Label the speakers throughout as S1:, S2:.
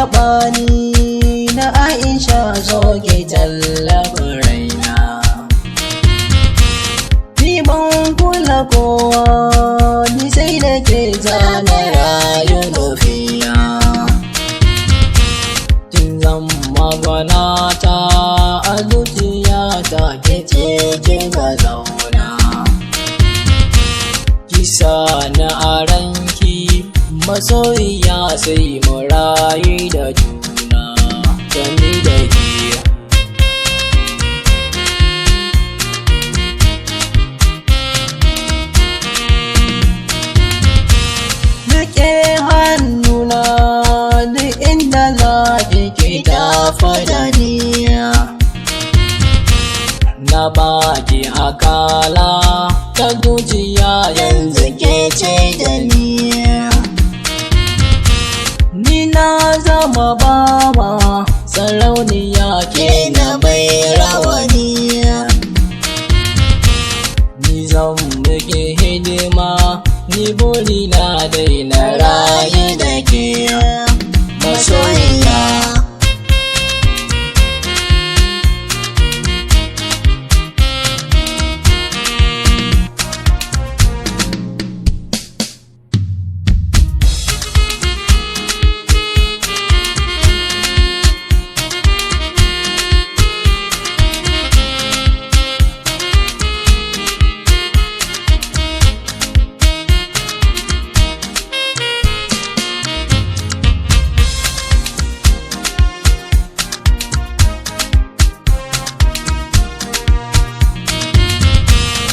S1: taɓa ni na Aisha zo ki tallafa raina. Ni ban kula kowa ni sai da ke zana rayu lafiya. Kin zama gwanata a zuciyata ke ce kika zauna. Kisa na aranki masoyiya sai mu rayu da juna da ni da ke. Rike hannuna duk inda za ki tafa da niya. Na baki akala ta zuciya yanzu ke ce da niya. Ni na zama bawa sarauniya ke na bai rawaniya. Ni zan muke hidima ni buri na daina rayu da ke masoyiya.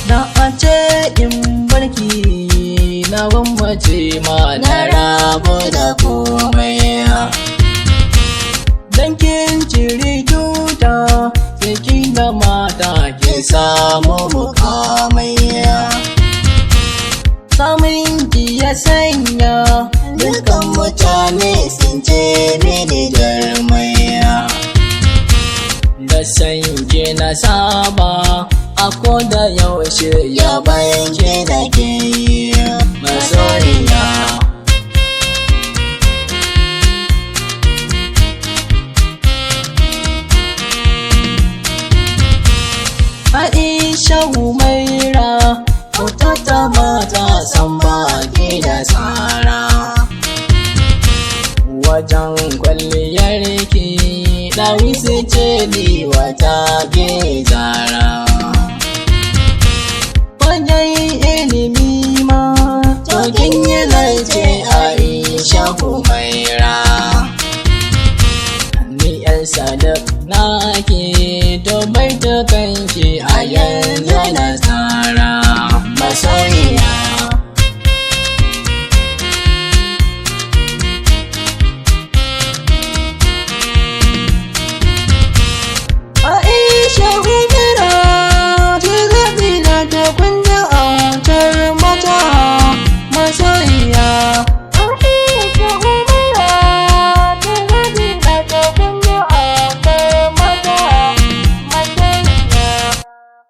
S1: Da a ce in barki na gwammace ma na rabu da komai. Dan kin ciri tuta sai kin da mata ki samu mukamai. Samun ki ya sanya dukan mutane sun ce mini jarmai. Da san ki na saba a koda yaushe ya bayanke da ke masoyiya. Aisha Humaira wata ta mata san baki da tsara. Wajen kwalliyar ki ɗawi su ce ni wata ke zara.